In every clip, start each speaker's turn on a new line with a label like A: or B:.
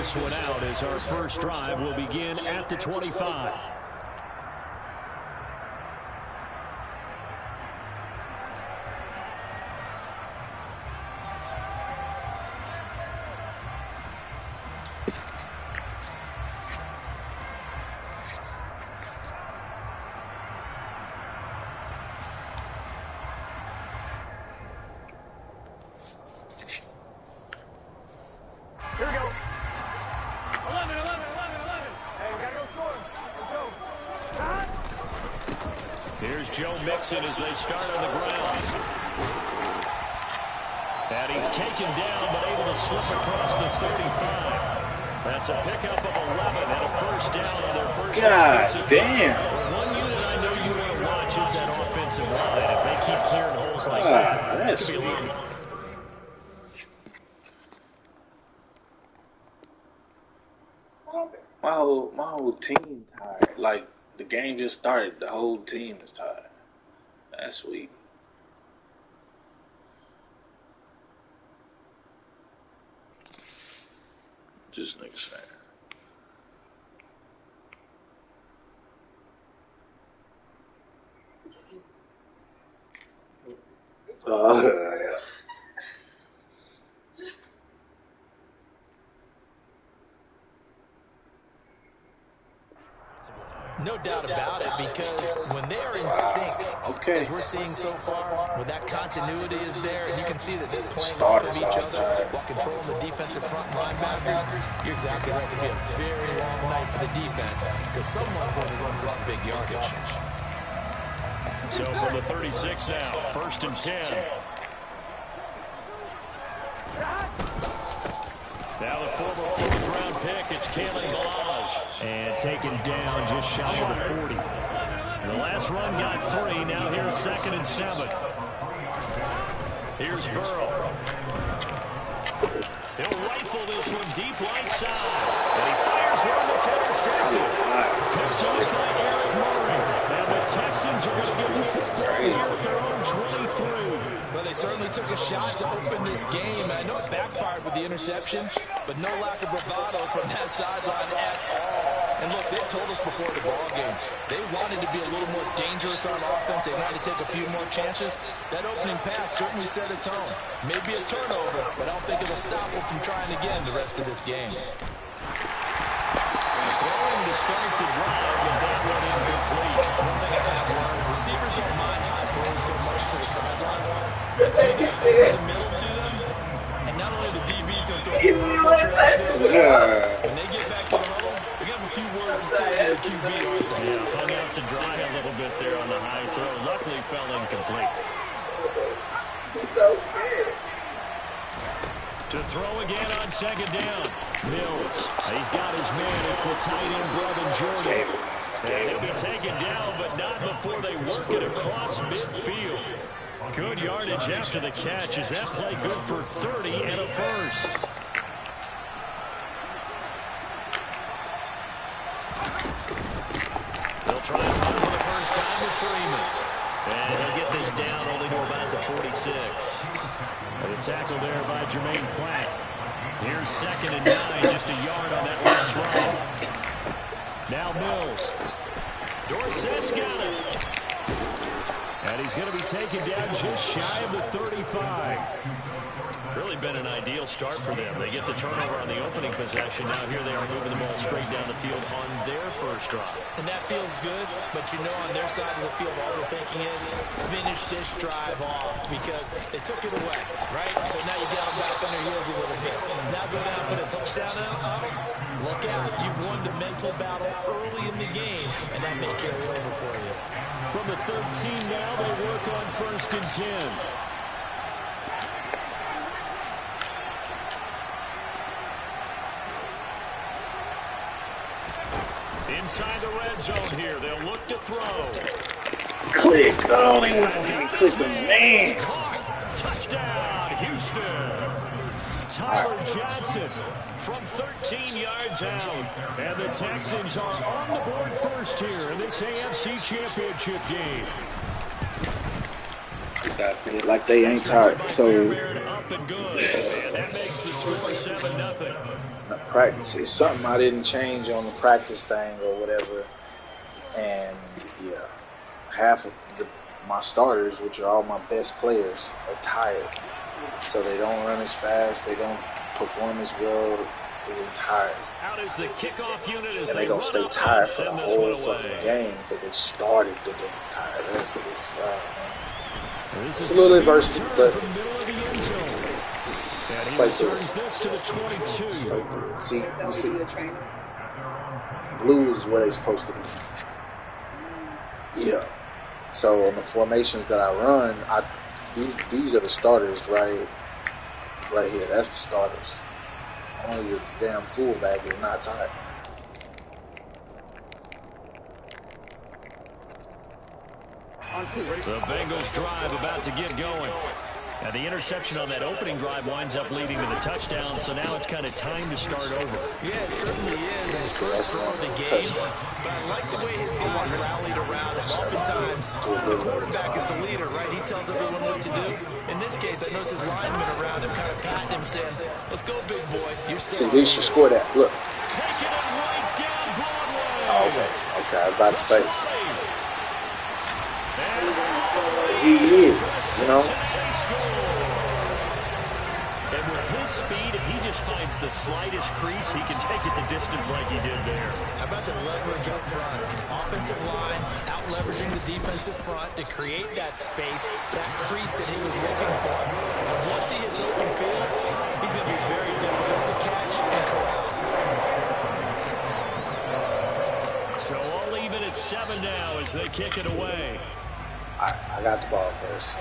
A: this one out as our first drive will begin at the 25.
B: Here we go. 11. Hey, we gotta go score. Let's go.
A: Here's Joe Mixon as they start on the ground. And he's taken down, but able to slip across the 35. That's a pickup of 11 and a first down on their first.
C: God damn.
A: One unit I know you want to watch is that offensive line. If they keep clearing holes like that,
C: that's
A: it could be a
C: sweet.
A: lot.
C: My whole team tired. Like the game just started, the whole team is tired. That's sweet. Just niggas saying. Yeah.
D: No doubt about it, because when they're in sync, as we're seeing so far, when that continuity is there, and you can see that they're playing off of each other while controlling the defensive front linebackers, you're exactly right. It could be a very long night for the defense, because someone's going to run for some big yardage.
A: So from the 36 now, 1st and 10. Now the former 4th-round pick, it's Kalen Balaj. And taken down just shy of the 40. The last run got 3. Now here's 2nd and 7. Here's Burrow. He'll rifle this one deep right side. And he fires one that's intercepted. Picked up by Eric Murray. And the Texans are going to give this ball here at their own 23.
D: Well, they certainly took a shot to open this game. I know it backfired with the interception, but no lack of bravado from that sideline at all. And look, they told us before the ball game, they wanted to be a little more dangerous on offense. They wanted to take a few more chances. That opening pass certainly set a tone. Maybe a turnover, but I don't think it'll stop them from trying again the rest of this game.
A: Throwing to start the drive, but that one incomplete.
D: One thing I have learned, receivers don't mind high throws so much to the sideline. But do that over the middle to them, and not only the DB's going to throw the trash there, when they get back to the huddle, they got a few words to say to the QB, aren't they?
A: Yeah, hung out to dry a little bit there on the high throw. Luckily fell incomplete.
E: He's so scared.
A: To throw again on 2nd down. Mills. He's got his man. It's the tight end, Brevin Jordan. And he'll be taken down, but not before they work it across midfield. Good yardage after the catch. Is that play good for 30 and a first? They'll try and run for the first time with Freeman. And he'll get this down only to about the 46. And the tackle there by Jermaine Platt. Here's 2nd and 9, just a yard on that last run. Now Mills. Dorsett's got it. And he's going to be taken down just shy of the 35. Really been an ideal start for them. They get the turnover on the opening possession. Now here they are moving the ball straight down the field on their first drive.
D: And that feels good, but you know on their side of the field all they're thinking is finish this drive off because they took it away, right? So now you got them back on their heels a little bit. Now go down and put a touchdown on them. Look out. You've won the mental battle early in the game, and that may carry over for you.
A: From the 13 now, they work on 1st and 10. Inside the red zone here, they'll look to throw.
C: Click. Oh, they wouldn't let me click the man.
A: Touchdown, Houston. Tyler Johnson from 13 yards out. And the Texans are on the board first here in this AFC Championship game.
C: Stop like they ain't tired. So
A: up and good. And that makes the score 7-0.
C: Practice. It's something I didn't change on the practice thing or whatever. And yeah, half of my starters, which are all my best players, are tired. So they don't run as fast. They don't perform as well because they're tired.
A: Out is the kickoff unit as
C: And they're going to stay tired for the whole fucking game because they started the game tired. It's a little adversity, but play through it. Play through it. See, you see, blue is where they're supposed to be. Yeah. So on the formations that I run, these are the starters right here. That's the starters. Only the damn fullback is not tired.
A: The Bengals drive about to get going. Now the interception on that opening drive winds up leading to the touchdown, so now it's kind of time to start over.
D: Yeah, it certainly is. His first throw of the game, but I like the way his guys rallied around him. Oftentimes, the quarterback is the leader, right? He tells everyone what to do. In this case, I notice his linemen around him kind of patting him, saying, let's go, big boy. You're still
C: See, they should score that. Look.
A: Taking it right down Broadway.
C: Oh, okay. I was about to say. He is, you know.
A: And with his speed, if he just finds the slightest crease, he can take it the distance like he did there.
D: How about the leverage up front? Offensive line out-leveraging the defensive front to create that space, that crease that he was looking for. And once he hits open field, he's going to be very difficult to catch and corral.
A: So all even at 7 now as they kick it away.
C: I got the ball first, so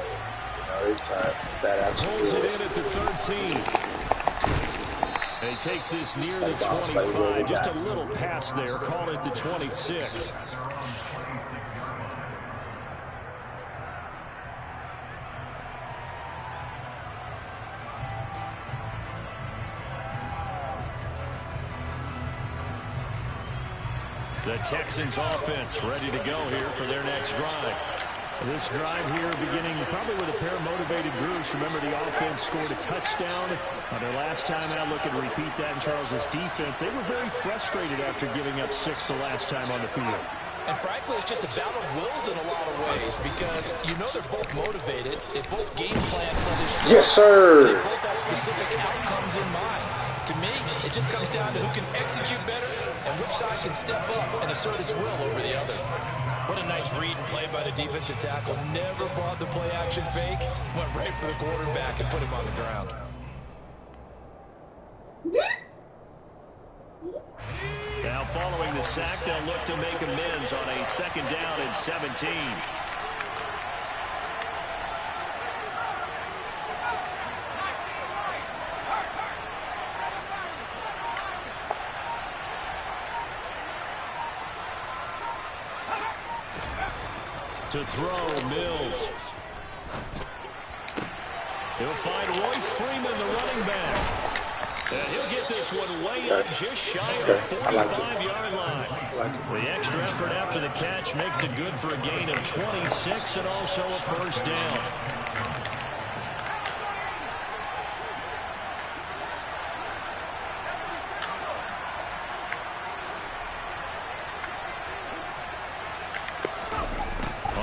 C: it's that actually
A: pulls it in at the 13. And he takes this near the 25. Just a little pass there. Call it the 26. The Texans offense ready to go here for their next drive. This drive here beginning probably with a pair of motivated groups. Remember, the offense scored a touchdown on their last time out. Look and repeat that in Charles's defense. They were very frustrated after giving up 6 the last time on the field.
D: And frankly, it's just a battle of wills in a lot of ways because you know they're both motivated. They both game plan for this drive.
C: Yes, sir.
D: They both have specific outcomes in mind. To me, it just comes down to who can execute better and which side can step up and assert its will over the other. What a nice read and play by the defensive tackle. Never brought the play-action fake. Went right for the quarterback and put him on the ground.
A: Now following the sack, they'll look to make amends on a 2nd down and 17. To throw, Mills. He'll find Royce Freeman, the running back. And he'll get this one way up just shy of the 45-yard line. The extra effort after the catch makes it good for a gain of 26 and also a first down.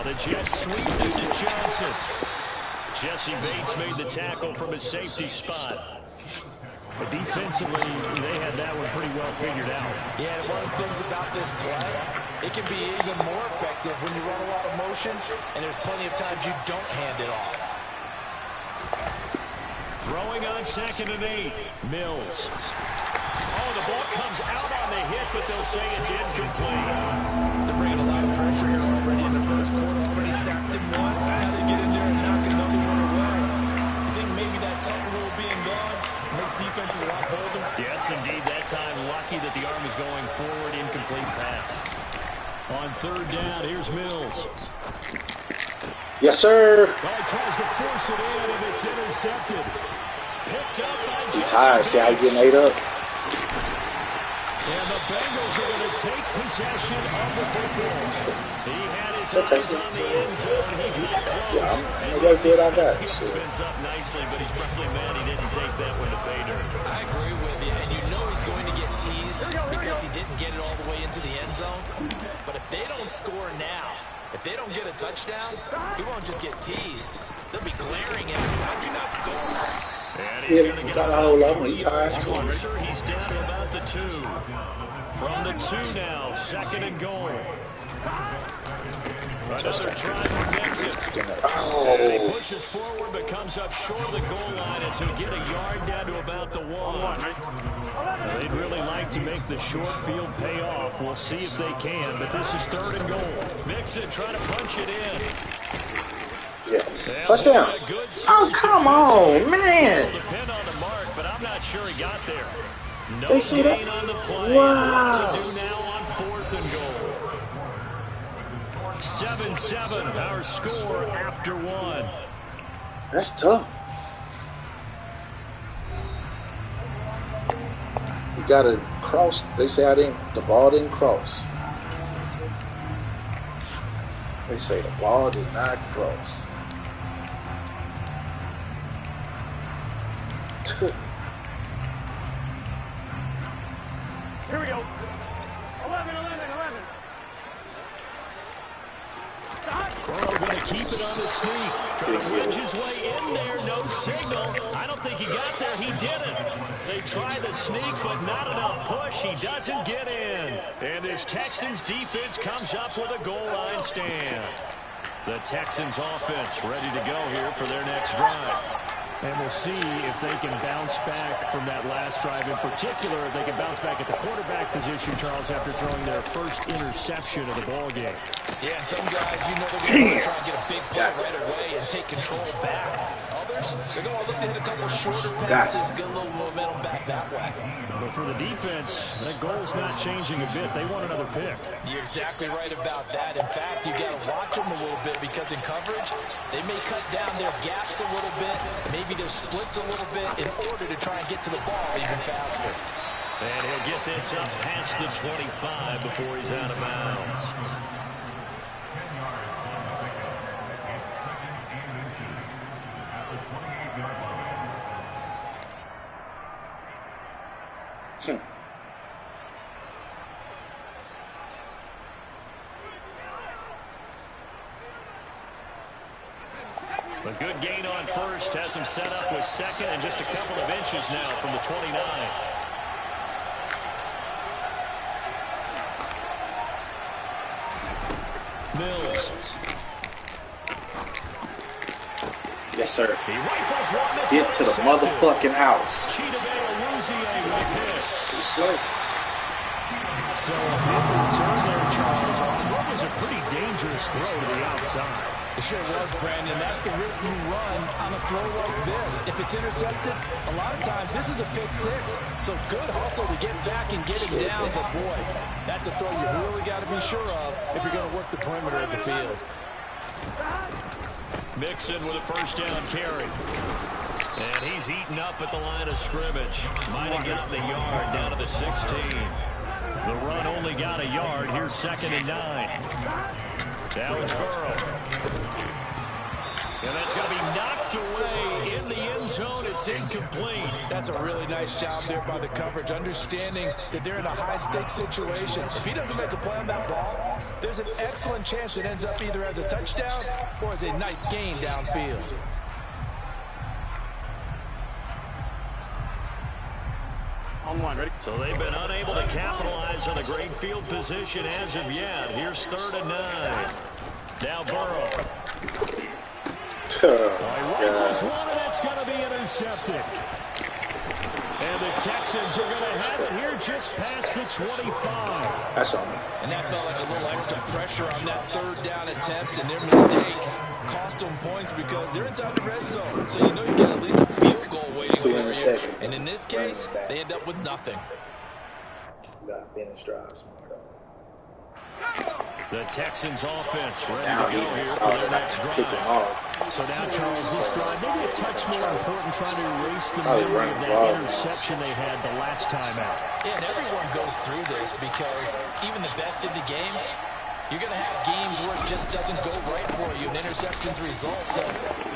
A: The jet sweep, this is Johnson. Jesse Bates made the tackle from his safety spot. But defensively, they had that one pretty well figured out.
D: Yeah, and one of the things about this play, it can be even more effective when you run a lot of motion, and there's plenty of times you don't hand it off.
A: Throwing on 2nd and 8, Mills. Oh, the ball comes out on the hit, but they'll say it's incomplete.
D: They're bringing a lot of pressure here already in the first quarter. Already sacked him once. Now they get in there and knock another one away. I think maybe that tough rule being gone makes defenses a lot bolder.
A: Yes, indeed. That time, lucky that the arm is going forward. Incomplete pass. On 3rd down, here's Mills.
C: Yes, sir.
A: Well, he tries to force it in, and it's intercepted. Picked up by
C: He tired. See how he getting ate up?
A: And the Bengals are going to take possession of the football. He had his eyes on the end zone. He got close.
C: Yeah, I'm gonna go good. I got it.
A: Defense up nicely, but he's probably mad he didn't take that one to pay dirt.
D: I agree with you, and you know he's going to get teased because he didn't get it all the way into the end zone. But if they don't score now, if they don't get a touchdown, he won't just get teased. They'll be glaring at him. How'd you not score?
A: And he's going to get
C: got a hold of him. He's tired.
A: closer. He's down to about the 2. From the 2 now, 2nd and goal. Another try from Texas. And he pushes forward, but comes up short of the goal line as he'll get a yard down to about the 1. Now, they'd really like to make the short field pay off. We'll see if they can, but this is 3rd and goal. Mixon trying to punch it in.
C: Yeah. Touchdown. Oh, come on, man.
A: Depend on the mark, but I'm not sure he got there. No
C: They see that?
A: gain on the play.
C: Wow.
A: What to do now on 4th and goal. 7-7, our score after 1.
C: That's tough. You got to cross. They say the ball didn't cross. They say the ball did not cross.
B: Here we go. 11.
A: Burrow going to keep it on the sneak. Trying to wedge his way in there. No signal. I don't think he got there. He didn't. They try the sneak, but not enough push. He doesn't get in. And this Texans defense comes up with a goal line stand. The Texans offense ready to go here for their next drive. And we'll see if they can bounce back from that last drive. In particular, if they can bounce back at the quarterback position, Charles, after throwing their first interception of the ball game.
D: Yeah, some guys, you know they're going to try and get a big play right away and take control back. Others, they're going to look to hit a couple shorter passes, get a little momentum back that way.
A: But for the defense, that goal's not changing a bit. They want another pick.
D: You're exactly right about that. In fact, you got to watch them a little bit because in coverage, they may cut down their gaps a little bit, maybe their splits a little bit in order to try and get to the ball even faster.
A: And he'll get this up past the 25 before he's out of bounds. A good gain on first, has him set up with 2nd and just a couple of inches now from the 29. Mills.
C: Yes, sir.
A: He rifles one.
C: Get to the motherfucking house.
A: Too
C: slow.
A: So a big return there, Charles, on what was a pretty dangerous throw to the outside.
D: It sure was, Brandon. That's the risk you run on a throw like this. If it's intercepted, a lot of times this is a pick 6. So good hustle to get back and get him down. But, boy, that's a throw you've really got to be sure of if you're going to work the perimeter of the field.
A: Mixon with a first down carry. And he's heating up at the line of scrimmage. Might have gotten a yard down to the 16. The run only got a yard. Here's 2nd and 9. Now it's Burrow. And that's going to be knocked away in the end zone. It's incomplete.
D: That's a really nice job there by the coverage, understanding that they're in a high-stakes situation. If he doesn't make a play on that ball, there's an excellent chance it ends up either as a touchdown or as a nice gain downfield.
B: On 1, ready?
A: So they've been unable to capitalize on the great field position as of yet. Here's 3rd and 9. Now Burrow. Rifles one, and that's going to be intercepted. And the Texans are going to have it here just past the 25.
C: That's on me.
D: And that felt like a little extra pressure on that 3rd down attempt, and their mistake cost them points because they're inside the red zone. So you know you got at least a field goal waiting for you. And in this case, they end up with nothing.
C: You got to finish drives more, though.
A: The Texans offense ready
C: Now
A: to
C: he
A: go here
C: saw
A: for their
C: that I
A: next
C: can kick him
A: drive.
C: off.
A: So now, Charles, this drive, maybe a touch more important, trying to erase the memory of that interception they had the last time out.
D: Yeah, and everyone goes through this because even the best in the game, you're going to have games where it just doesn't go right for you, and interceptions result. So,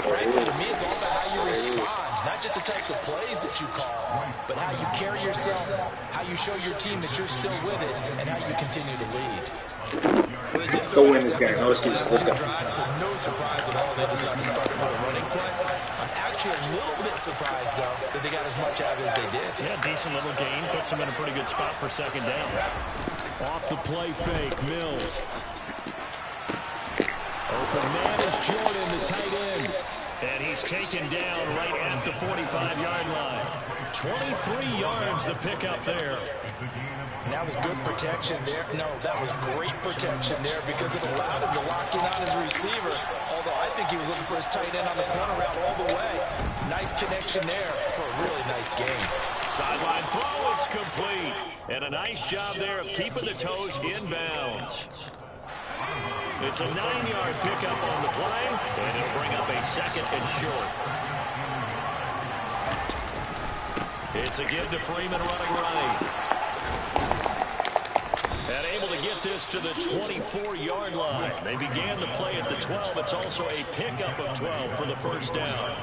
D: frankly, to me, it's all about how you respond, not just the types of plays that you call, but how you carry yourself, how you show your team that you're still with it, and how you continue to lead.
C: Go win this game. No excuses. Let's go.
D: So no surprise at all they decided to start with a running play. I'm actually a little bit surprised, though, that they got as much out as they did.
A: Yeah, decent little gain. Puts them in a pretty good spot for second down. Off the play fake, Mills. Open man is Jordan, the tight end. And he's taken down right at the 45-yard line. 23 yards the pickup there.
D: And that was good protection there. No, that was great protection there because it allowed him to lock in on his receiver. Although I think he was looking for his tight end on the corner route all the way. Nice connection there for a really nice game.
A: Sideline throw, it's complete. And a nice job there of keeping the toes inbounds. It's a 9-yard pickup on the play, and it'll bring up a second and short. It's a give to Freeman running right. And able to get this to the 24-yard line. They began the play at the 12. It's also a pickup of 12 for the first down.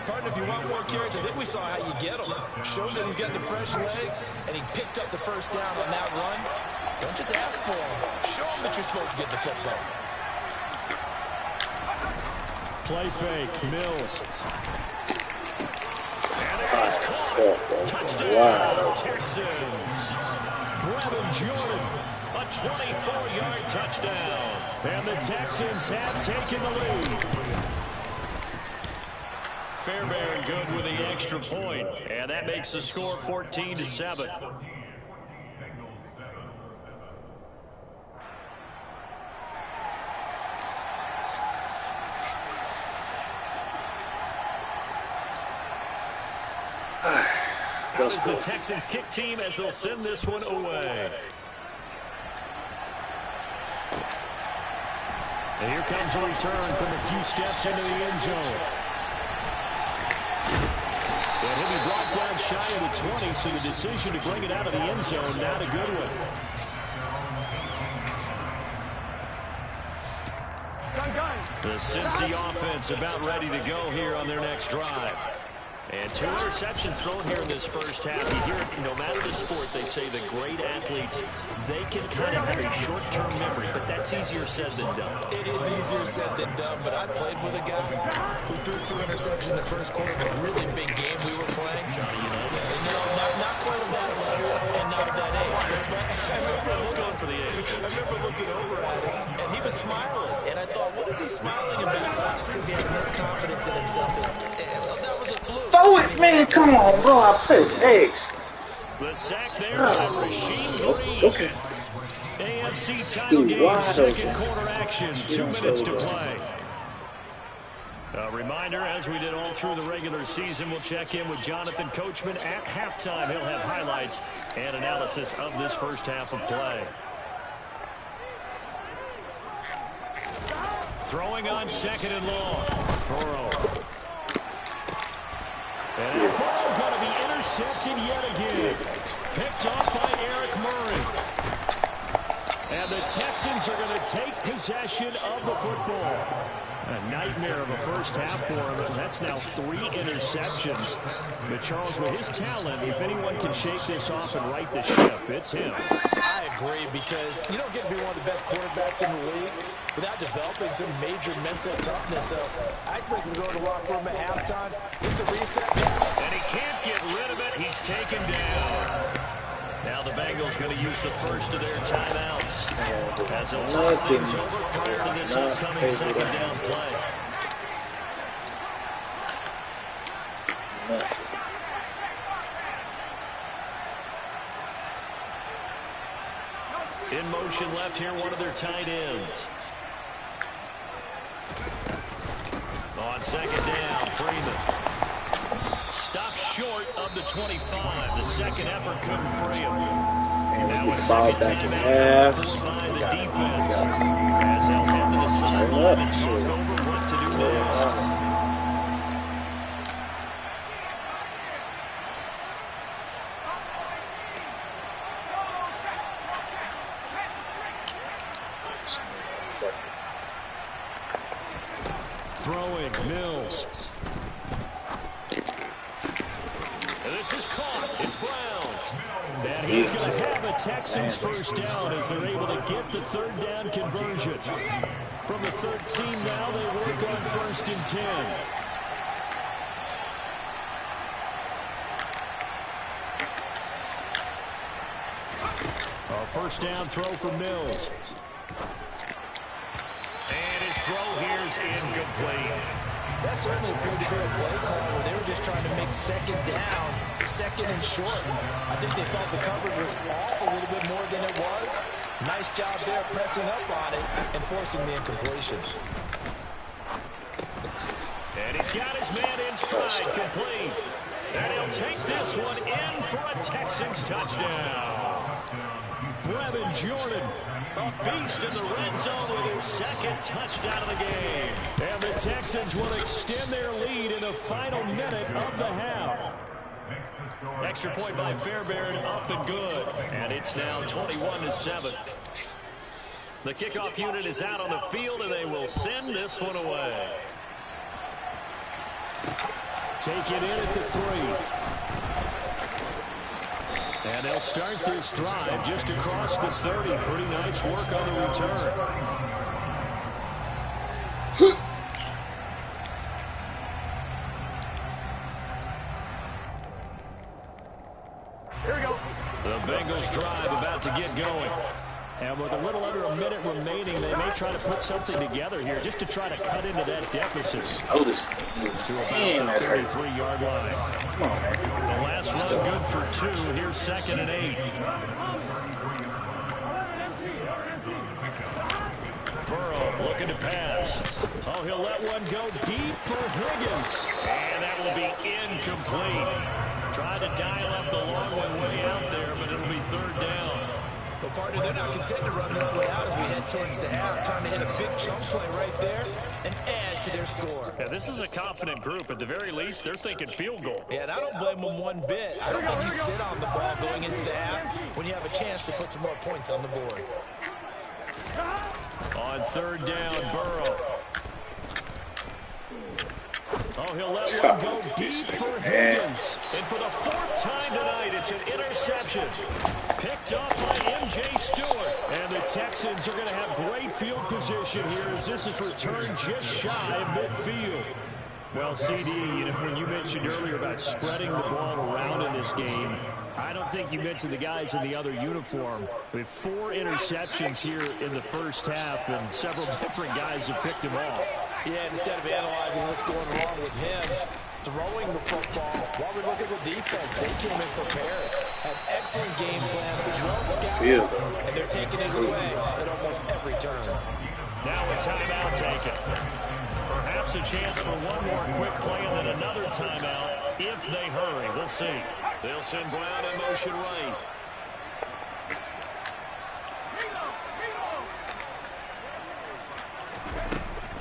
D: Partner, if you want more carries, I think we saw how you get him. Showed that he's got the fresh legs, and he picked up the first down on that run. Don't just ask for him. Show him that you're supposed to get the football.
A: Play fake, Mills. And it is caught. Touchdown, Texans. Brevin Jordan, a 24-yard touchdown. And the Texans have taken the lead. Fairbairn good with the extra point, and that makes the score 14-7. How does the Texans kick team as they'll send this one away? And here comes a return from a few steps into the end zone. And he'll be brought down shy of the 20, so the decision to bring it out of the end zone, not a good one. The Cincy offense about ready to go here on their next drive. And 2 interceptions thrown here in this first half. You hear it, no matter the sport, they say the great athletes, they can kind of have a short-term memory, but that's easier said than done.
D: It is easier said than done, but I played with a guy who threw 2 interceptions in the first quarter of a really big game we were playing.
A: Johnny, you know this?
D: No, not quite of that level and not of that age. But
A: I was going for the age.
D: I remember looking over at him, and he was smiling. And I thought, what is he smiling about? Because he had more confidence in himself. And that was a fluke.
C: Throw it, man. Come on, bro. I pressed X.
A: The sack there by Rasheed Green.
C: Okay.
A: AFC title game, second quarter action. 2 minutes to play. A reminder, as we did all through the regular season, we'll check in with Jonathan Coachman at halftime. He'll have highlights and analysis of this first half of play. Throwing on second and long. Burrow. And that ball going to be intercepted yet again. Picked off by Eric Murray. And the Texans are going to take possession of the football. A nightmare of a first half for him. That's now 3 interceptions. But Charles, with his talent, if anyone can shake this off and right the ship, it's him.
D: I agree, because you don't get to be one of the best quarterbacks in the league without developing some major mental toughness. So I expect him to go to the locker room at halftime, hit the reset.
A: And he can't get rid of it. He's taken down. Now the Bengals going to use the first of their timeouts as they'll talk things over prior to this upcoming second down play. In motion left here, one of their tight ends. On second down, Freeman. Stopped short of the 25. The second effort couldn't free him.
C: And
A: Now
C: we
A: a
C: fall
A: second
C: back in
A: timeout
C: half.
A: by the defense. As they'll head to the sideline and talk over what to do
D: mixed.
A: Throwing, Mills. And this is caught. It's Brown. And he's going to have a Texans first down as they're able to get the third down conversion. From the 13 now, they work on 1st and 10. A first down throw for Mills. And his throw here is incomplete.
D: That certainly appeared to be a play call where they were just trying to make second down, second and short. I think they thought the coverage was off a little bit more than it was. Nice job there pressing up on it and forcing the incompletion.
A: And he's got his man in stride, complete. And he'll take this one in for a Texans touchdown. Brevin Jordan, a beast in the red zone with his second touchdown of the game. And the Texans will extend their lead in the final minute of the half. Extra point by Fairbairn, up and good. And it's now 21-7. The kickoff unit is out on the field, and they will send this one away. Take it in at the 3. And they'll start this drive just across the 30. Pretty nice work on the return.
B: Here we go.
A: The Bengals drive about to get going. And with a little under a minute remaining, they may try to put something together here just to try to cut into that deficit.
C: Notice.
A: To about the 33-yard line.
C: Come on, man.
A: The last run good for 2. Here's 2nd and 8. Burrow looking to pass. Oh, he'll let one go deep for Higgins. And that will be incomplete. Trying to dial up the long one way out there, but it'll be 3rd down.
D: Well, partner, they're not content to run this way out as we head towards the half, trying to hit a big chunk play right there and add to their score.
A: Yeah, this is a confident group. At the very least, they're thinking field goal.
D: Yeah, and I don't blame them one bit. I don't think you sit on the ball going into the half when you have a chance to put some more points on the board.
A: On 3rd down, Burrow. Oh, he'll let one go deep for Higgins. And for the 4th time tonight, it's an interception. Picked up by M.J. Stewart. And the Texans are going to have great field position here as this is returned just shy of midfield. Well, CD, when you mentioned earlier about spreading the ball around in this game, I don't think you mentioned the guys in the other uniform. We have 4 interceptions here in the first half, and several different guys have picked them off.
D: Yeah, instead of analyzing what's going wrong with him, throwing the football, while we look at the defense, they came in prepared. Had excellent game plan, well scouted, and they're taking it away at almost every turn.
A: Now a timeout taken. Perhaps a chance for one more quick play and then another timeout if they hurry. We'll see. They'll send Brown in motion right.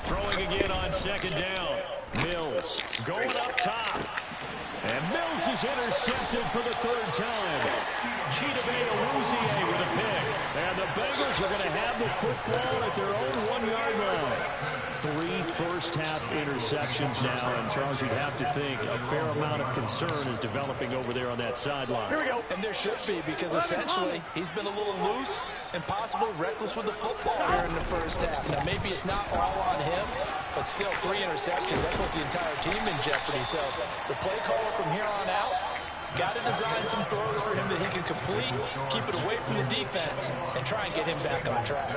A: Throwing again on 2nd down. Mills going up top. And Mills is intercepted for the 3rd time. Chidobe Awuzie with a pick. And the Bengals are going to have the football at their own 1-yard line. 3 first-half interceptions now, and Charles, you'd have to think a fair amount of concern is developing over there on that sideline.
D: Here we go. And there should be, because essentially he's been a little loose and possibly reckless with the football here in the first half. Now, maybe it's not all on him, but still 3 interceptions. That puts the entire team in jeopardy. So the play caller from here on out got to design some throws for him that he can complete, keep it away from the defense, and try and get him back on track.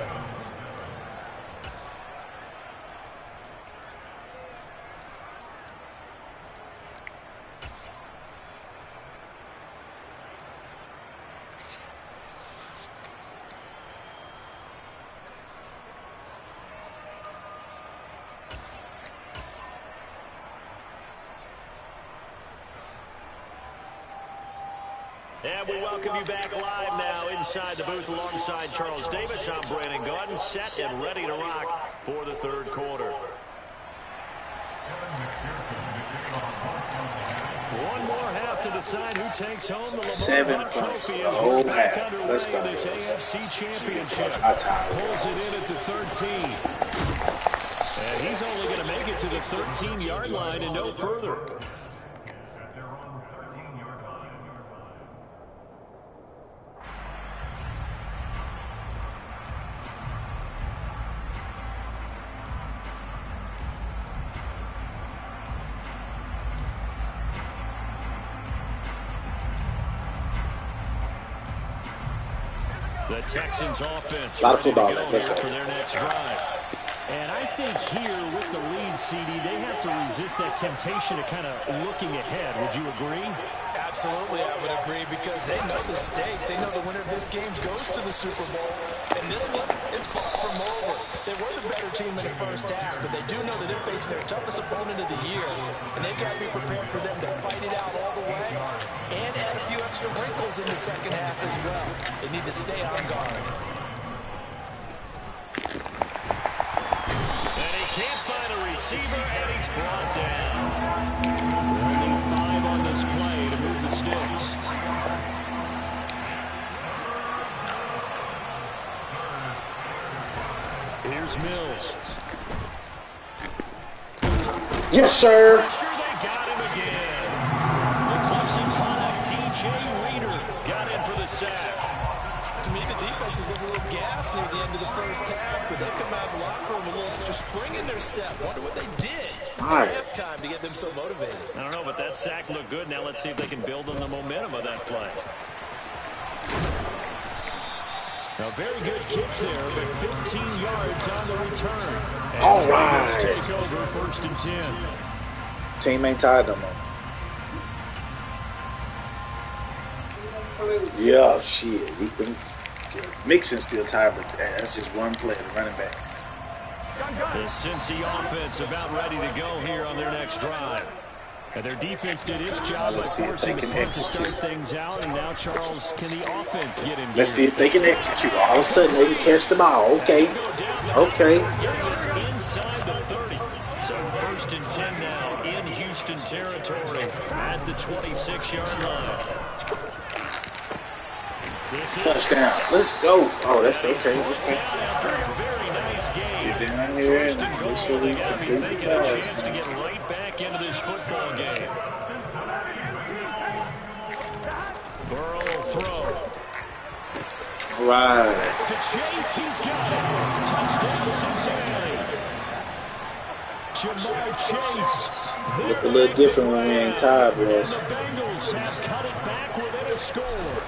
A: And we welcome you back live now inside the booth alongside Charles Davis. I'm Brandon Gaudin, set and ready to rock for the 3rd quarter. One more half to decide who takes home the
C: 7
A: Lamar
C: points.
A: Trophy
C: The
A: as
C: whole
A: we're back
C: half.
A: underway
C: Let's go.
A: in this AFC Championship.
C: I tied
A: Pulls it in at the 13. And he's only going to make it to the 13-yard line and no further. The Texans offense
C: A lot of
A: ready to
C: football
A: go
C: left. Let's
A: here
C: go.
A: for their next drive.
B: And I think here with the lead, CD, they have to resist that temptation of kind of looking ahead. Would you agree?
D: Absolutely, I would agree, because they know the stakes. They know the winner of this game goes to the Super Bowl. And this one, it's far from over. They were the better team in the first half, but they do know that they're facing their toughest opponent of the year. And they've got to be prepared for them to fight it out all the way and add a few extra wrinkles in the second half as well. They need to stay on guard.
A: And he can't find a receiver, and he's brought down. Only 5 on this play to move the sticks. Here's Mills.
C: Yes, sir.
A: Sure, they got him again. The Clemson product, DJ Reader, got in for the sack.
D: To me, the defense is a little gassed near the end of the first half, but they come out of the locker room with a little extra spring in their step. Wonder what they did at halftime to get them so motivated.
A: I don't know, but that sack looked good. Now let's see if they can build on the momentum of that play. A very good kick there, but 15 yards on the return. And
C: all right.
A: Take over 1st and 10.
C: Team ain't tired no more. Yeah, shit. Mixon's still tired, but that's just one play, the running back.
A: The Cincy offense about ready to go here on their next drive. And their defense did its job by forcing the punt to start things out. And now, Charles, can the offense get in?
C: Let's see if they can execute. All of a sudden, they can catch the ball. Okay. Okay.
A: Inside the 30. So 1st and 10 now in Houston territory at the 26-yard line.
C: Touchdown. Let's go. Oh, that's okay.
A: After a very nice game.
C: Get down here and
A: 1st and goal.
C: officially
A: They got to be
C: complete the
A: thinking a
C: pass.
A: chance to get right back into this football game. Burrow will throw.
C: All right.
A: It's to Chase. He's got it. Touchdown, Cincinnati. Jamar Chase.
C: Look a little different when we ain't tired, boys.
A: The Bengals have cut it back within a score.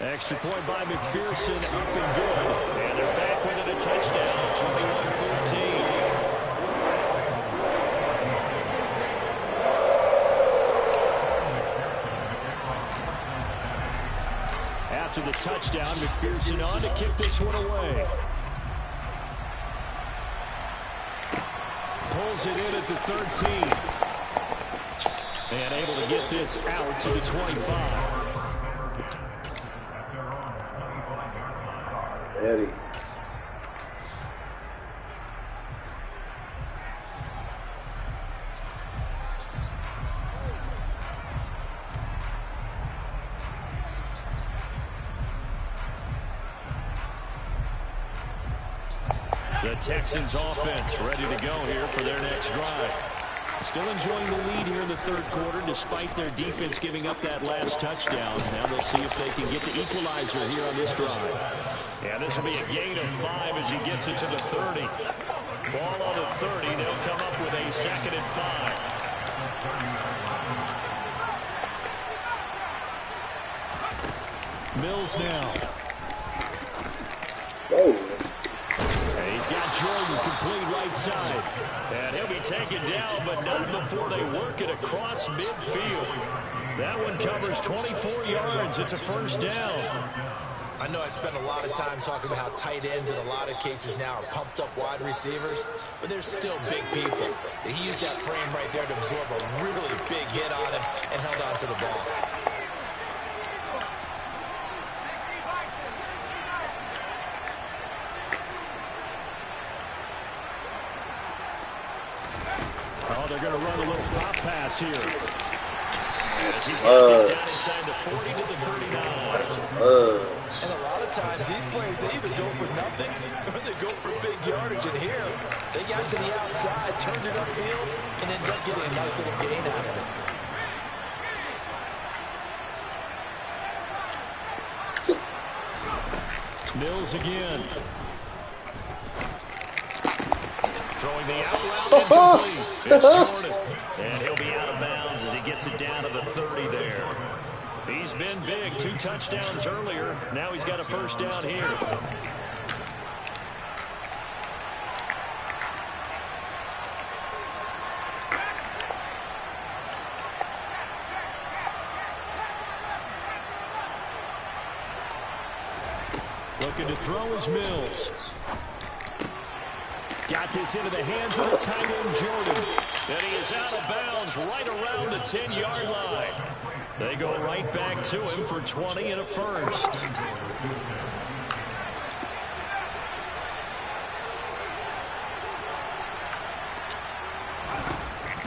A: Extra point by McPherson, up and good. And they're back within a touchdown, 21-14. After the touchdown, McPherson on to kick this one away. Pulls it in at the 13. And able to get this out to the 25.
C: Ready.
A: The Texans offense ready to go here for their next drive. Still enjoying the lead here in the 3rd quarter despite their defense giving up that last touchdown. Now they'll see if they can get the equalizer here on this drive. Yeah, this will be a gain of 5 as he gets it to the 30. Ball on the 30. They'll come up with a 2nd and 5. Mills now.
C: Oh.
A: And he's got Jordan complete right side. And he'll be taken down, but not before they work it across midfield. That one covers 24 yards. It's a 1st down.
D: I know I spent a lot of time talking about how tight ends in a lot of cases now are pumped up wide receivers, but they're still big people. He used that frame right there to absorb a really big hit on him and held on to the ball.
B: they're going to run a little drop pass here.
A: As he's got this down inside the 40 to the 39.
C: That's too much.
D: And a lot of times these plays, they either go for nothing or they go for big yardage. And here, they got to the outside, turned it upfield, and ended up getting a nice little gain out of it.
B: Mills again. Throwing the out route incomplete. It's Jordan.
A: And he'll be out of bounds as he gets it down to the 30 there. He's been big. 2 touchdowns earlier. Now he's got a first down here.
B: Looking to throw is Mills. Got this into the hands of the tight end, Jordan.
A: And he is out of bounds right around the 10-yard line. They go right back to him for 20 and a first.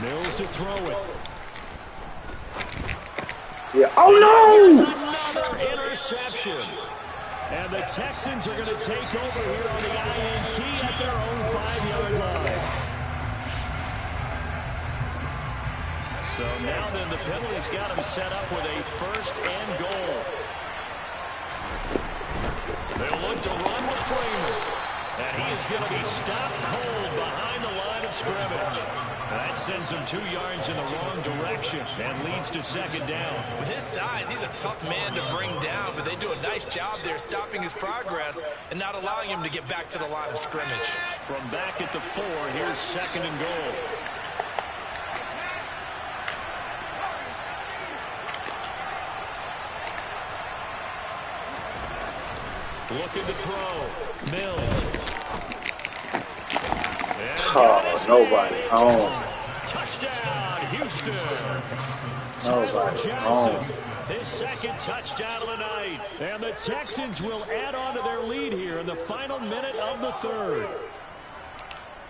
B: Mills to throw it.
C: Yeah. Oh, no!
A: Another interception.
B: And the Texans are going to take over here on the INT at their own 5-yard line.
A: So now then the penalty's got him set up with a first and goal. They'll look to run with Freeman. And he is going to be stopped cold behind the line of scrimmage. That sends him 2 yards in the wrong direction and leads to second down.
D: With his size, he's a tough man to bring down, but they do a nice job there stopping his progress and not allowing him to get back to the line of scrimmage.
A: From back at the 4, here's second and goal. Looking to throw. Mills.
C: Oh, nobody home.
A: Touchdown, Houston.
C: Nobody home.
A: His second touchdown of the night.
B: And the Texans will add on to their lead here in the final minute of the third.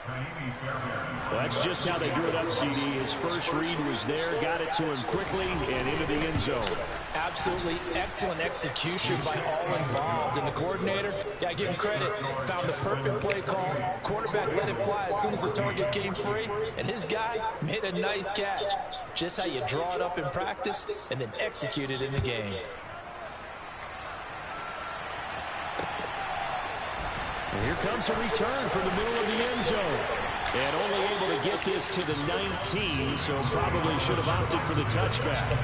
B: Well, that's just how they drew it up, CD. His first read was there, got it to him quickly, and into the end zone.
D: Absolutely excellent execution by all involved. And the coordinator, got to give him credit, found the perfect play call. Quarterback let it fly as soon as the target came free. And his guy made a nice catch. Just how you draw it up in practice and then execute it in the game.
B: And here comes a return from the middle of the end zone. And only able to get this to the 19, so probably should have opted for the touchback.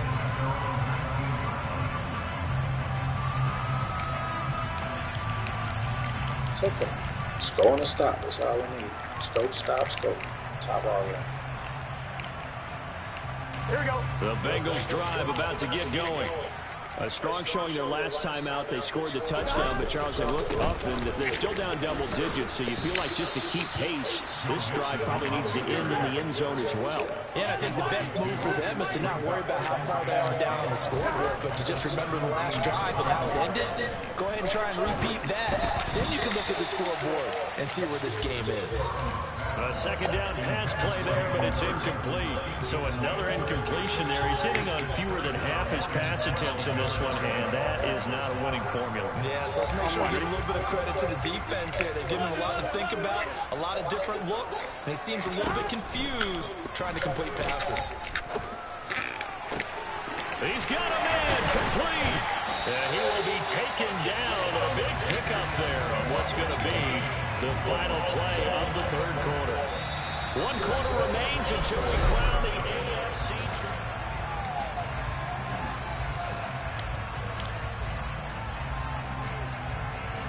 C: It's okay. Just go on and stop. That's all we need. Just go, stop, scope. Top all around.
B: Here we go.
A: The Bengals drive about to get going.
B: A strong showing their last time out. They scored the touchdown, but Charles, they look up and they're still down double digits, so you feel like just to keep pace, this drive probably needs to end in the end zone as well.
D: Yeah, I think the best move for them is to not worry about how far they are down on the scoreboard, but to just remember the last drive and how it ended. Go ahead and try and repeat that. Then you can look at the scoreboard and see where this game is.
A: A second down pass play there, but it's incomplete. So another incompletion there. He's hitting on fewer than half his pass attempts in this one, and that is not a winning formula.
D: Yeah, so let's make sure we give a little bit of credit to the defense here. They've given him a lot to think about, a lot of different looks, and he seems a little bit confused trying to complete passes.
A: He's got a man complete. And he will be taken down. A big pickup there on what's going to be the final play of the third quarter. 1 quarter remains until we crown the AFC champion.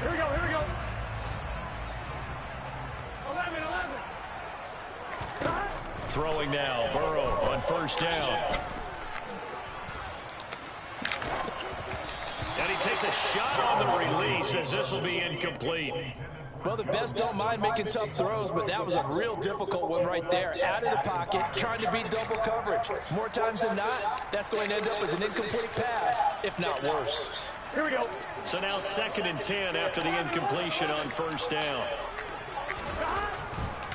B: Here we go. 11.
A: Throwing now, Burrow on first down. And he takes a shot on the release as this will be incomplete.
D: Well, the best don't mind making tough throws, but that was a real difficult one right there. Out of the pocket, trying to beat double coverage. More times than not, that's going to end up as an incomplete pass, if not worse.
B: Here we go.
A: So now 2nd and 10 after the incompletion on first down.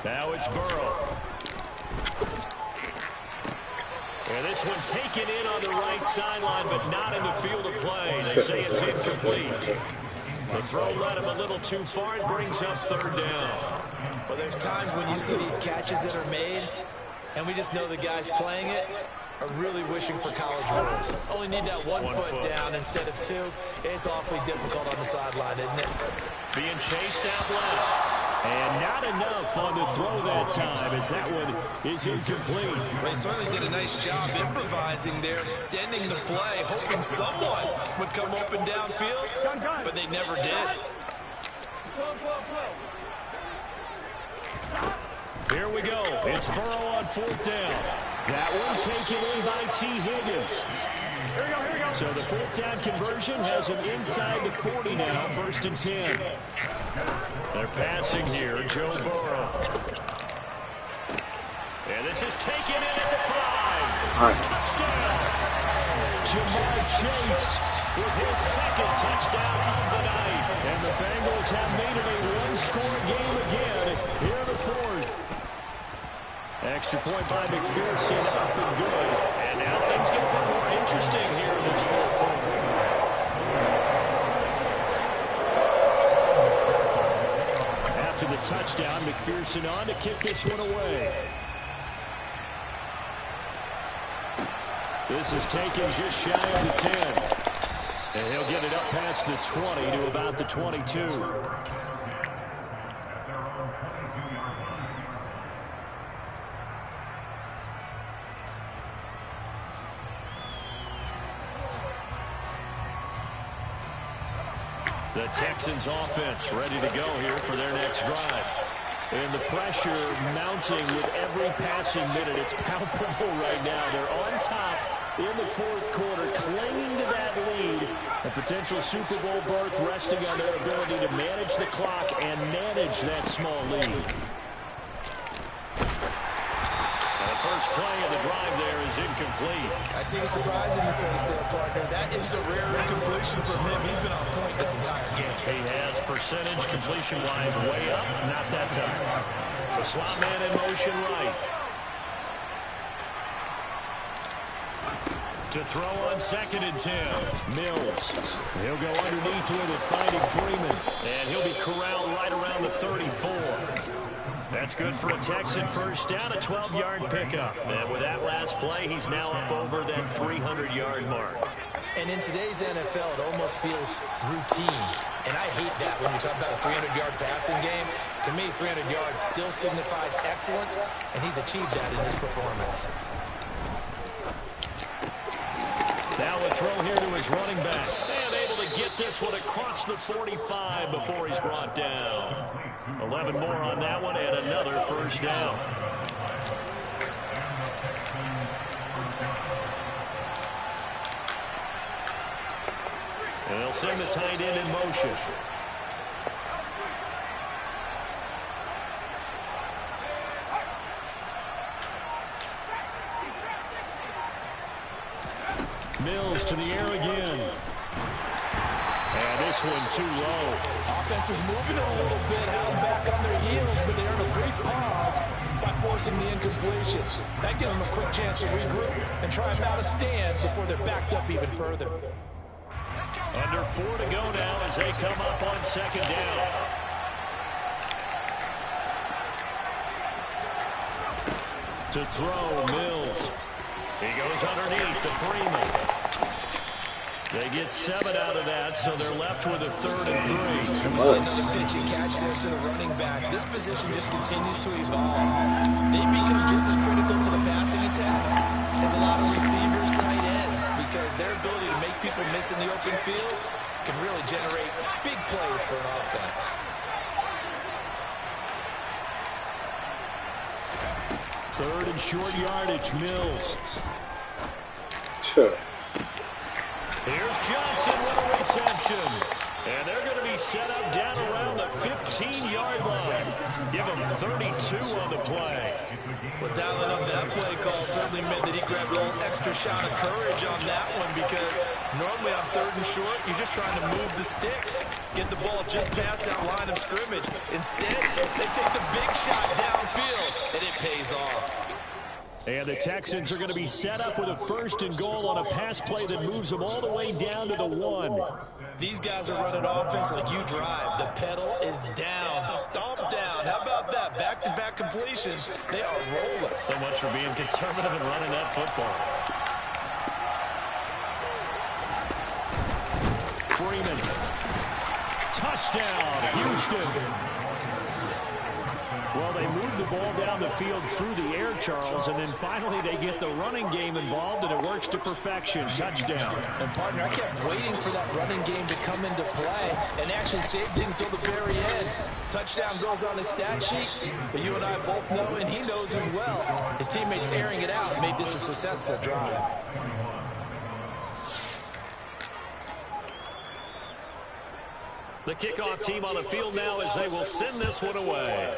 A: Now it's Burrow.
B: And this one taken in on the right sideline, but not in the field of play. They say it's incomplete. The throw led him a little too far and brings up third down.
D: Well, there's times when you see these catches that are made, and we just know the guys playing it are really wishing for college rules. Only need that one foot down instead of two. It's awfully difficult on the sideline, isn't it?
B: Being chased out left. And not enough on the throw that time, as that one is incomplete.
D: They certainly did a nice job improvising there, extending the play, hoping someone would come open downfield, but they never did.
B: Here we go. It's Burrow on fourth down. That one taken in by T. Higgins. So the fourth down conversion has him inside the 40 now, 1st and 10. They're passing here, Joe Burrow. And this is taken in at the 5. Touchdown! Jamar Chase with his second touchdown of the night. And the Bengals have made it a one-score game again here in the 4th. Extra point by McPherson, up and good. And now things get a bit more interesting here in this 4th quarter. After the touchdown, McPherson on to kick this one away. This is taken just shy of the 10. And he'll get it up past the 20 to about the 22. The Texans offense ready to go here for their next drive. And the pressure mounting with every passing minute. It's palpable right now. They're on top in the 4th quarter, clinging to that lead. A potential Super Bowl berth resting on their ability to manage the clock and manage that small lead. First play of the drive there is incomplete.
D: I see the surprise in your face there, partner. That is a rare incompletion from him. He's been on point this entire game.
B: He has percentage completion-wise way up. Not that time. The slot man in motion right. To throw on 2nd and 10. Mills. He'll go underneath with it, finding Freeman. And he'll be corralled right around the 34. That's good for a Texan first down, a 12-yard pickup. And with that last play, he's now up over that 300-yard mark.
D: And in today's NFL, it almost feels routine. And I hate that when you talk about a 300-yard passing game. To me, 300 yards still signifies excellence, and he's achieved that in this performance.
B: Now a throw here to his running back. And able to get this one across the 45 before he's brought down. 11 more on that one and another first down. And they'll send the tight end in motion. Mills to the air again. And this one too low.
D: Offense was moving a little bit, held back on their heels, but they earned a brief pause by forcing the incompletion. That gives them a quick chance to regroup and try and mount a stand before they're backed up even further.
B: Under 4 to go now as they come up on 2nd down. To throw, Mills. He goes underneath to Freeman. They get 7 out of that, so they're left with a 3rd and 3.
D: We see another pitch and catch there to the running back. This position just continues to evolve. They become just as critical to the passing attack as a lot of receivers, tight ends, because their ability to make people miss in the open field can really generate big plays for an offense.
B: Third and short yardage, Mills.
C: Sure.
B: Here's Johnson with a reception. And they're going to be set up down around the 15-yard line. Give him 32 on the play.
D: Well, dialing up that play call certainly meant that he grabbed a little extra shot of courage on that one, because normally on 3rd and short, you're just trying to move the sticks, get the ball just past that line of scrimmage. Instead, they take the big shot downfield, and it pays off.
A: And the Texans are going to be set up with a 1st and goal on a pass play that moves them all the way down to the 1.
D: These guys are running offense like you drive. The pedal is down, stomp down. How about that? Back-to-back completions. They are rolling.
A: So much for being conservative and running that football. Freeman. Touchdown, Houston. Well, they move the ball down the field through the air, Charles, and then finally they get the running game involved, and it works to perfection. Touchdown.
D: And, partner, I kept waiting for that running game to come into play and actually saved it until the very end. Touchdown goes on his stat sheet, but you and I both know, and he knows as well, his teammates airing it out made this a successful drive.
A: The kickoff team on the field now as they will send this one away.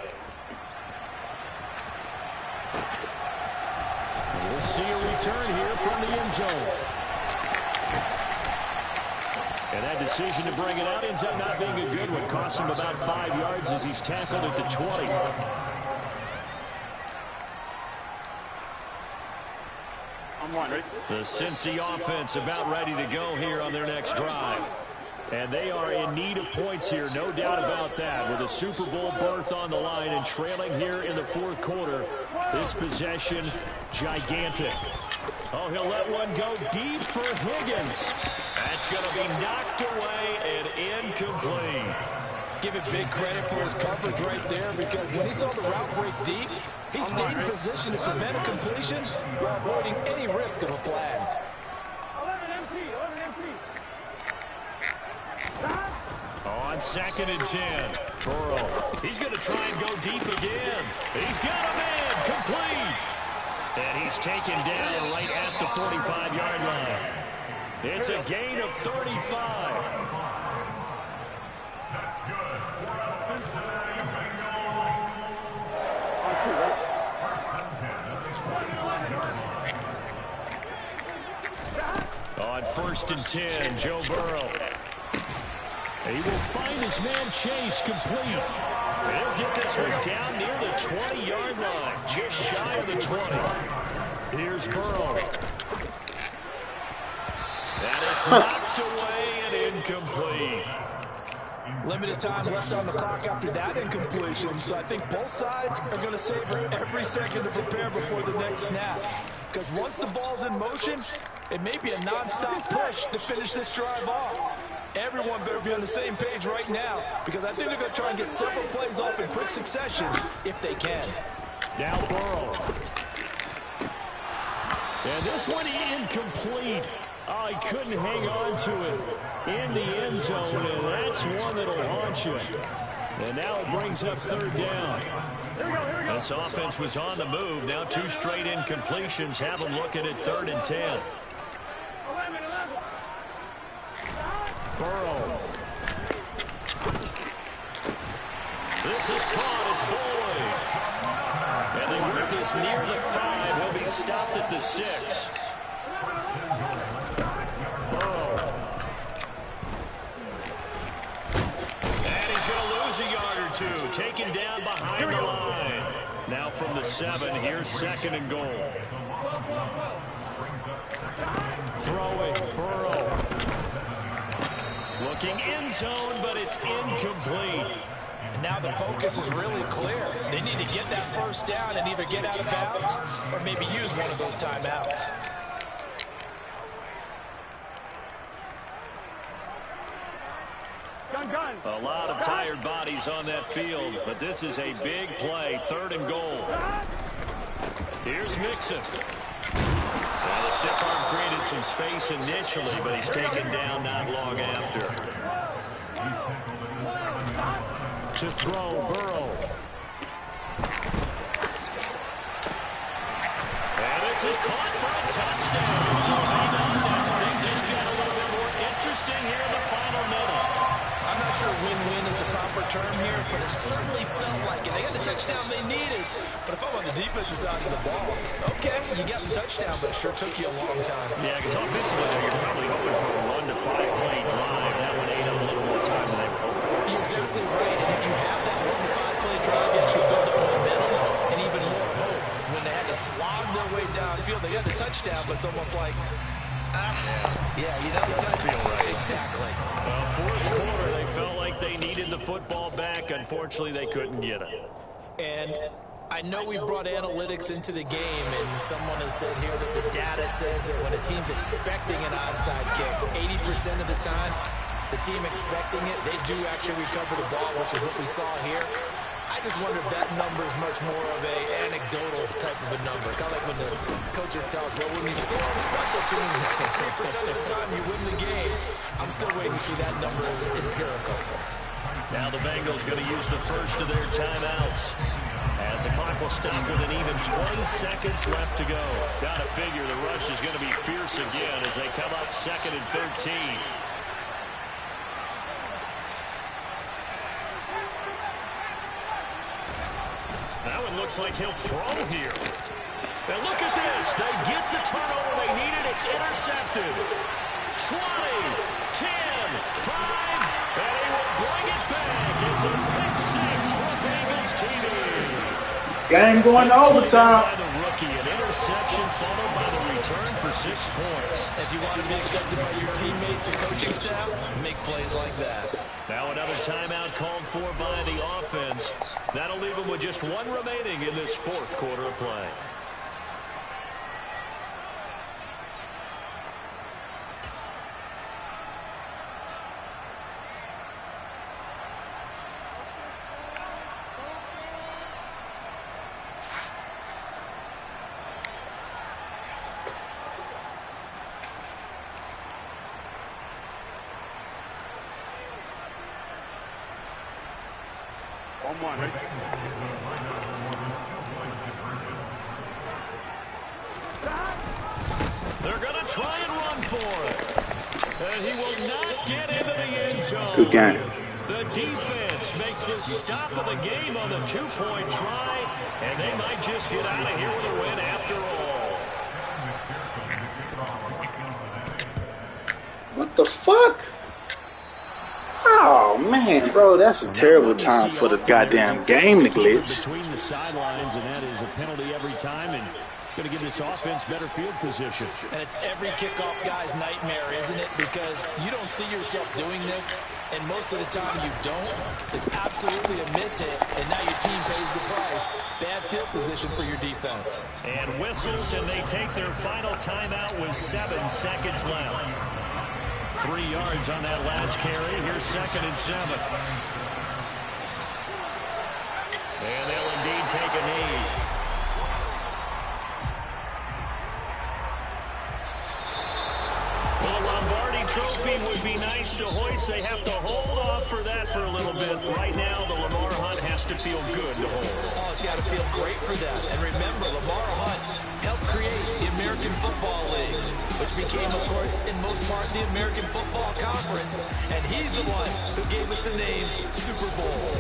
A: We'll see a return here from the end zone. And that decision to bring it out ends up not being a good one. Cost him about 5 yards as he's tackled at the 20. The Cincy offense about ready to go here on their next drive. And they are in need of points here, no doubt about that. With a Super Bowl berth on the line and trailing here in the 4th quarter, this possession, gigantic. Oh, he'll let one go deep for Higgins. That's going to be knocked away and incomplete.
D: Give it big credit for his coverage right there, because when he saw the route break deep, he stayed in position to prevent a completion while avoiding any risk of a flag.
A: On 2nd and 10, Burrow. He's going to try and go deep again. He's got a man complete. And he's taken down right at the 45-yard line. It's a gain of 35. On 1st and 10, Joe Burrow. He will find his man Chase complete. He'll get this one down near the 20-yard line, just shy of the 20. Here's Burrow. And it's knocked away and incomplete.
D: Limited time left on the clock after that incompletion, so I think both sides are going to savor every second to prepare before the next snap. Because once the ball's in motion, it may be a non-stop push to finish this drive off. Everyone better be on the same page right now, because I think they're going to try and get several plays off in quick succession if they can.
A: Now Burrow. And this one incomplete. Oh, he couldn't hang on to it in the end zone, and that's one that'll haunt you. And now it brings up 3rd down. This offense was on the move. Now 2 straight incompletions have them looking at 3rd and 10. Burrow. This is caught. It's Boyd. And they work this near the 5. He'll be stopped at the 6. Burrow. And he's going to lose a yard or 2. Taken down behind the line. Now from the 7, here's 2nd and goal. Throwing. Burrow. Looking end zone, but it's incomplete.
D: And now the focus is really clear. They need to get that 1st down and either get out of bounds or maybe use one of those timeouts.
A: A lot of tired bodies on that field, but this is a big play. 3rd and goal. Here's Mixon. Well, the stiff arm created some space initially, but he's taken down not long after. To throw, Burrow. And this is caught for a touchdown. So hang on now. Things just got a little bit more interesting here in the final minute.
D: I'm not sure win-win is the proper term here, but it certainly felt like it. They got the touchdown they needed. But if I'm on the defensive side of the ball, okay, you got the touchdown, but it sure took you a long time.
A: Yeah, because offensively, you're probably hoping for a 1 to 5 play drive. That one ate up a little more time than they were hoping.
D: You're exactly right. And if you have that 1 to 5 play drive, it should build up momentum and even more hope when they had to slog their way touchdown, but it's almost like, yeah, you know, it doesn't feel right. Exactly.
B: Well, fourth quarter, they felt like they needed the football back. Unfortunately, they couldn't get it.
D: And I know we brought analytics into the game, and someone has said here that the data says that when a team's expecting an onside kick, 80% of the time, the team expecting it, they do actually recover the ball, which is what we saw here. I just wonder if that number is much more of a anecdotal type of a number. Kind of like when the coaches tell us, well, when you score on special teams, 93% of the time you win the game. I'm still waiting to see that number as empirical.
B: Now the Bengals going to use the first of their timeouts, as the clock will stop with an even 20 seconds left to go. Gotta figure the rush is going to be fierce again as they come up 2nd and 13. That one looks like he'll throw here. And look at this. They get the turnover they needed. It's intercepted. 20, 10, 5, and he will bring it back. It's a pick six for Bengals TV.
C: Game going to overtime.
B: By the rookie, an interception followed by the return for 6 points.
D: If you want to be accepted by your teammates and coaching staff, make plays like that.
B: Now another timeout called for by the offense. That'll leave them with just 1 remaining in this fourth quarter of play. They're going to try and run for it. And he will not get into the end zone.
C: Good game.
B: The defense makes the stop of the game on the 2-point try, and they might just get out of here with a win after all.
C: What the fuck? Oh, man, bro, that's a terrible time for the goddamn game to glitch.
B: Between the sidelines, and that is a penalty every time, and going to give this offense better field position.
D: And it's every kickoff guy's nightmare, isn't it? Because you don't see yourself doing this, and most of the time you don't. It's absolutely a mishit, and now your team pays the price. Bad field position for your defense.
B: And whistles, and they take their final timeout with 7 seconds left. 3 yards on that last carry. Here's 2nd and 7. And they'll indeed take a knee. Well, the Lombardi Trophy would be nice to hoist. They have to hold off for that for a little bit. Right now, the Lamar Hunt has to feel good to hold.
D: Oh, it's got to feel great for them. And remember, Lamar Hunt helped create the American Football League, which became, of course, in most part, the American Football Conference. And he's the one who gave us the name Super Bowl.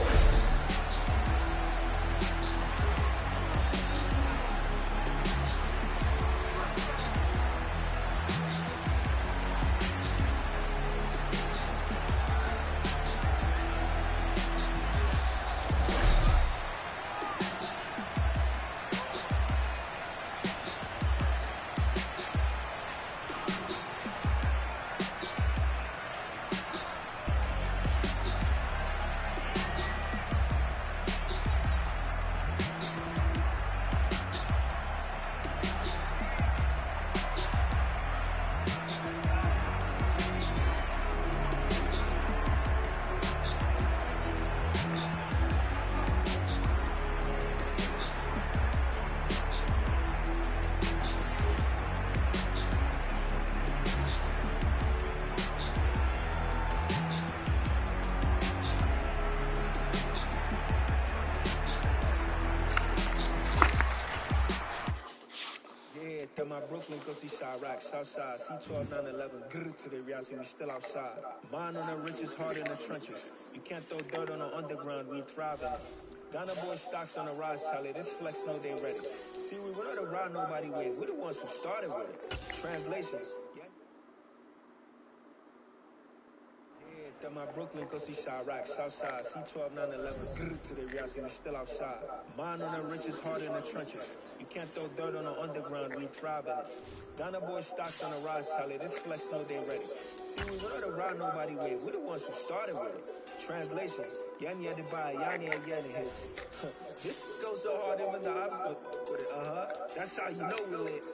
F: My Brooklyn, go see Chirac, Southside, C12, 911, grrr to the reality, we still outside. Mine on the richest, heart in the trenches. You can't throw dirt on the underground, we thrive in it. Ghana boy stocks on the rise, Charlie, this flex know they ready. See, we're not a ride nobody with, we're the ones who started with it. Translation. Looked at my Brooklyn, cause he shot rock, Southside, C12, 911, to the Riasi, we still outside. Mine on the richest, heart in the trenches. You can't throw dirt on the underground, we thrive in it. Ghana boys stocks on the rise, Charlie, this flex know they ready. See, we run the ride nobody with, we the ones who started with it. Translation, Yanni had to buy, Yanni had Yanni hits. This goes so hard, even the ops go with it, That's how you know we lit.